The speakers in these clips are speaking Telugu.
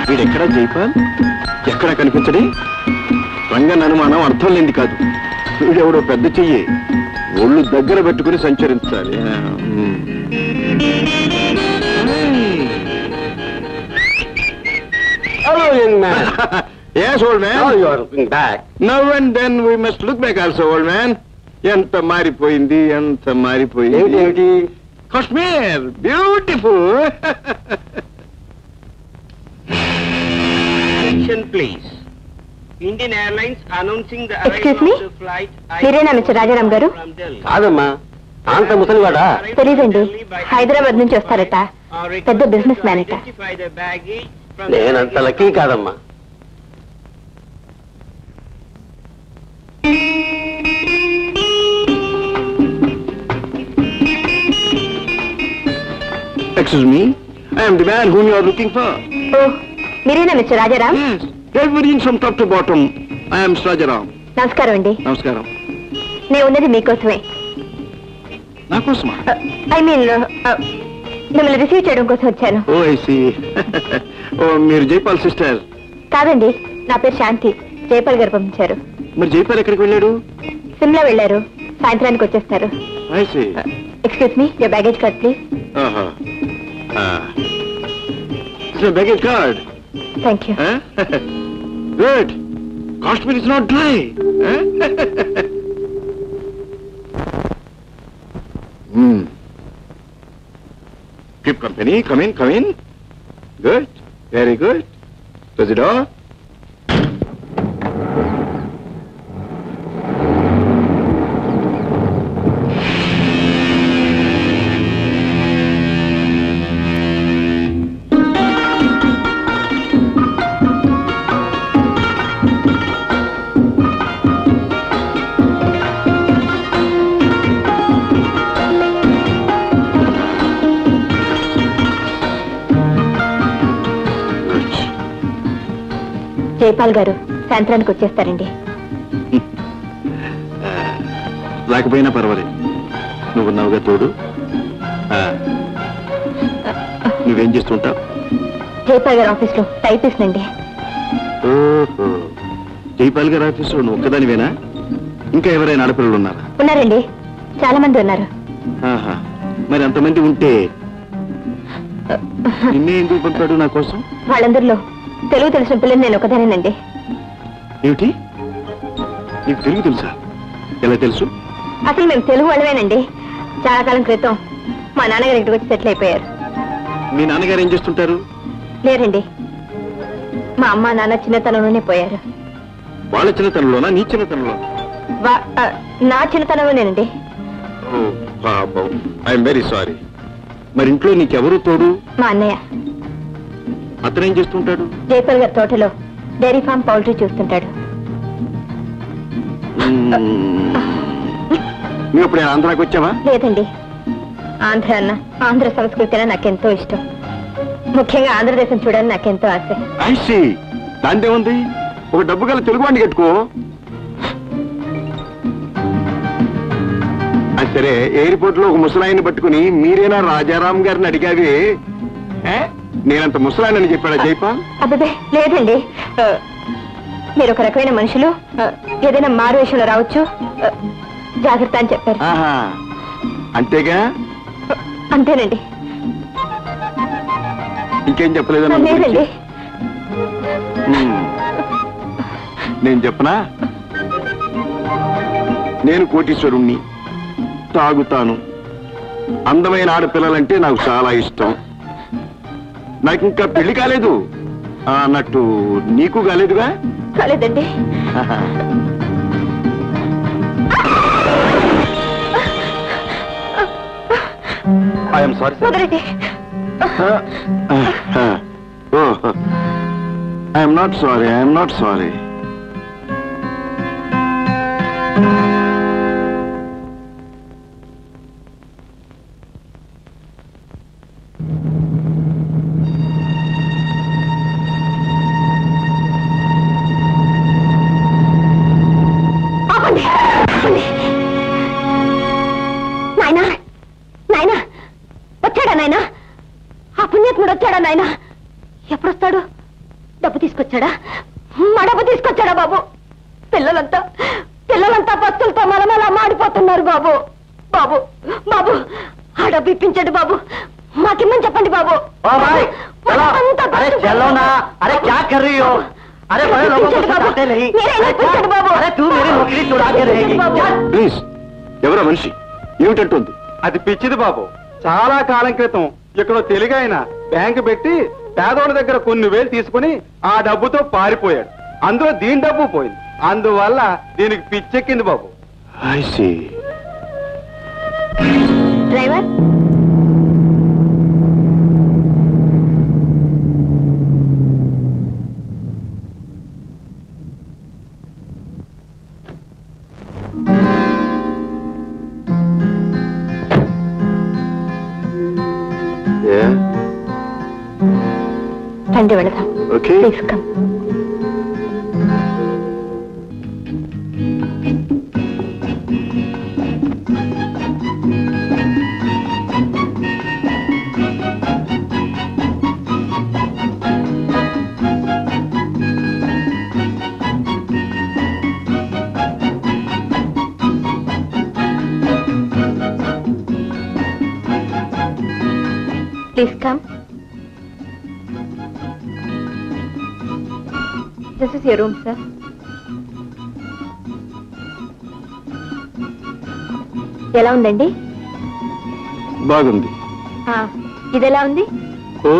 వీడెక్కడా జైపాల్? ఎక్కడా కనిపించడే? రంగన్ అనుమానం అర్థం లేనిది కాదు. వీడెవడో పెద్ద చెయ్యి, ఒళ్ళు దగ్గర పెట్టుకుని సంచరించాలి. Hello, young man. Yes, old man. Now you are looking back. Now and then we must look back also, old man. ఎంత మారిపోయింది, ఎంత మారిపోయింది. ఏమిటి? Kashmir beautiful. Attention please. Indian Airlines announcing the Excuse arrival me? of the flight. మీరేనా మిస్టర్ రాజారాం గారు? కాదమ్మా, అంత ముసలివాడా? తెలీదండి. హైదరాబాద్ నుంచి వస్తారట. పెద్ద బిజినెస్ మ్యాన్ అట. నేనంత లక్కీ కాదమ్మా. Excuse me, I am the man whom you are looking for. ఓ, మీరేనా mister Rajaram? Yes, everything from top to bottom. I am Rajaram. నమస్కారం అండి. నమస్కారం. నేను ఉన్నది మీకోసమే. నా కోసమా? ఐ మీన్ మిమ్మల్ని రిసీవ్ చేయడం కోసం వచ్చాను. ఓ ఐ సీ. ఓ, మీరు జైపాల్ సిస్టర్? కాదండి, నా పేరు శాంతి. జైపాల్ గారు పంపించారు. మరి జైపాల్ ఎక్కడికి వెళ్ళాడు? సిమ్లా వెళ్ళారు. సాయంత్రానికి వచ్చేస్తారు. I see. Excuse me, your baggage card please. Baggage card. Thank you. Good. Kashmir is not dry. Keep company. Come in, come in. Good. Very good. Close the door. Jaipal గారు సాయంత్రానికి వచ్చేస్తారండి. రాకపోయినా పర్వాలేదు, నువ్వున్నావుగా తోడు. నువ్వేం చేస్తుంటావు? జైపాల్ గారు ఆఫీస్లో టైపిస్ట్ అండి. ఓహో, జైపాల్ గారు ఆఫీసులో నువ్వు ఒక్కదానివేనా? ఇంకా ఎవరైనా ఆడపిల్లలు ఉన్నారా? ఉన్నారండి, చాలా మంది ఉన్నారు. మరి అంతమంది ఉంటే నిన్నే ఎందుకు పంపాడు నా కోసం? వాళ్ళందరిలో తెలుగు తెలిసిన పిల్లలు నేను ఒకదానేనండి. ఏమిటి, నీకు తెలుగు తెలుసా? ఎలా తెలుసు? అసలు మేము తెలుగు వాళ్ళమేనండి. చాలా కాలం క్రితం మా నాన్నగారు ఇక్కడికి వచ్చి సెటిల్ అయిపోయారు. మీ నాన్నగారు ఏం చేస్తుంటారు? లేరండి, మా అమ్మ నాన్న చిన్నతనంలోనే పోయారు. వాళ్ళ చిన్నతనంలోనా, నీ చిన్నతనంలో? నా చిన్నతనంలోనేనండి. I'm very sorry. మరి ఇంట్లో నీకెవరు తోడు? మా అన్నయ్య. అతనేం చేస్తుంటాడు? జైపాల్ గారి తోటలో డైరీ ఫామ్, పౌల్ట్రీ చూస్తుంటాడు. నువ్వు ఇప్పుడు ఆంధ్రాకి వచ్చావా? లేదండి, ఆంధ్ర అన్న, ఆంధ్ర సంస్కృతి అన్న నాకెంతో ఇష్టం. ముఖ్యంగా ఆంధ్రదేశం చూడాలని నాకెంతో ఆశ. ఐసి, దాంతే ఉంది. ఒక డబ్బు గల తెలుగు వాడిని కట్టుకో. సరే, ఎయిర్పోర్ట్ లో ఒక ముసలాయిని పట్టుకుని మీరేనా రాజారాం గారిని అడిగావి? నేనంత ముసలాయనని చెప్పాడా జైపాల్? అబ్బే లేదండి, మీరు ఒక రకమైన మనుషులు, ఏదైనా మారు వేషంలో రావచ్చు, జాగ్రత్త అని చెప్పారు. అంతేగా? అంతేనండి. ఇంకేం చెప్పలేదా? లేదండి. నేను చెప్పనా? నేను కోటీశ్వరుణ్ణి, తాగుతాను, అందమైన ఆడపిల్లలంటే నాకు చాలా ఇష్టం. నాకు ఇంకా పెళ్లి కాలేదు అన్నట్టు నీకు కాలేదుగా? కాలేదండి. ఐఎమ్ సారీ వదలండి. I'm not sorry, I'm not sorry. నాయనా, నాయనా వచ్చాడా నాయనా? ఆ పుణ్యాత్ముడు వచ్చాడా నాయనా? ఎప్పుడొస్తాడు? డబ్బు తీసుకొచ్చాడా? మా డబ్బు తీసుకొచ్చాడా బాబు? పిల్లలంతా పస్తులతో మలమలా మాడిపోతున్నారు బాబు. బాబు బాబు ఆ డబ్బు ఇప్పించండి బాబు, మాకిమ్మని చెప్పండి బాబు. अरे क्या कर रही हो? अरे बड़े लोगों को सताते नहीं। अरे तू मेरी नौकरी चुरा के रहेगी। ప్లీజ్, ఎవరా మనిషి? ఏమిటంటుంది? అది పిచ్చిది బాబు. చాలా కాలం క్రితం ఇక్కడ తెలుగైన బ్యాంకు పెట్టి పేదోడి దగ్గర కొన్ని వేలు తీసుకుని ఆ డబ్బుతో పారిపోయాడు. అందులో దీని డబ్బు పోయింది. అందువల్ల దీనికి పిచ్చెక్కింది బాబు. I see. డ్రైవర్, రండి వెళదాం. Okay. Please come. Please come. This is your room, sir. ఎలా ఉందండి? బాగుంది. ఇది ఎలా ఉంది? ఓ,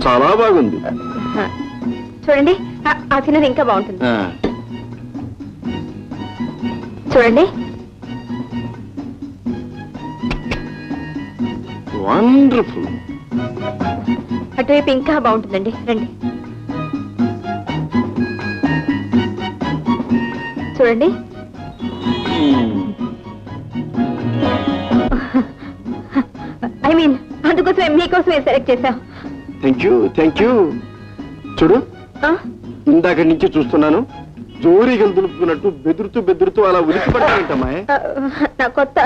చాలా బాగుంది. చూడండి, ఆ చిన్నది ఇంకా బాగుంటుంది. చూడండి. వండర్ఫుల్. అటువైపు ఇంకా బాగుంటుందండి, రండి. చూడండి. ఐ మీన్ అందుకోసమే మీకోసమే సెలెక్ట్ చేశాం. Thank you, thank you. చూడు, ఇందాక నుంచి చూస్తున్నాను, జోరీగలు దులుపుకున్నట్టు బెదురుతూ అలా ఉలికిపడ్డానంటమ్మా. నా కొత్త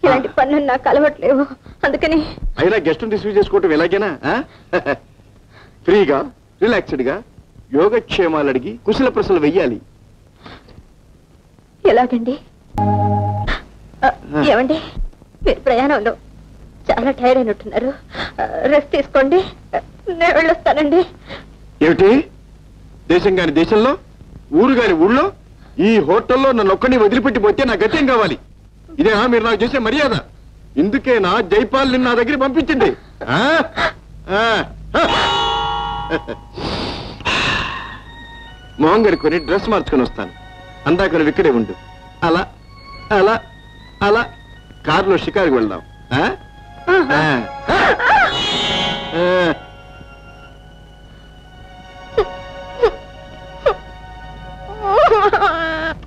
ఇలాంటి పనులు నాకు అలవట్లేవు, అందుకని. అయినా గెస్ట్ రిసీవ్ చేసుకోవటం ఎలాగైనా ఫ్రీగా రిలాక్స్డ్ గా యోగక్షేమాలు అడిగి కుశల ప్రశ్నలు వెయ్యాలి. ఎలాగండి? ఏమండి, మీరు ప్రయాణంలో చాలా టైర్డ్ అయినట్టున్నారు, రెస్ట్ తీసుకోండి, నేను వెళ్ళొస్తానండి. ఏమిటి? దేశం కాని దేశంలో, ఊరు కాని ఊళ్ళో, ఈ హోటల్లో నన్ను ఒక్కడిని వదిలిపెట్టి పోతే నా గత్యం కావాలి. ఇదే మీరు నాకు చేసే మర్యాద. ఇందుకేనా జైపాల్ నిన్న నా దగ్గర పంపించింది. మొహం గడుకొని డ్రెస్ మార్చుకొని వస్తాను. అందాక నువ్వు ఇక్కడే ఉండు. అలా అలా అలా కారులో షికారుకు వెళ్దాం.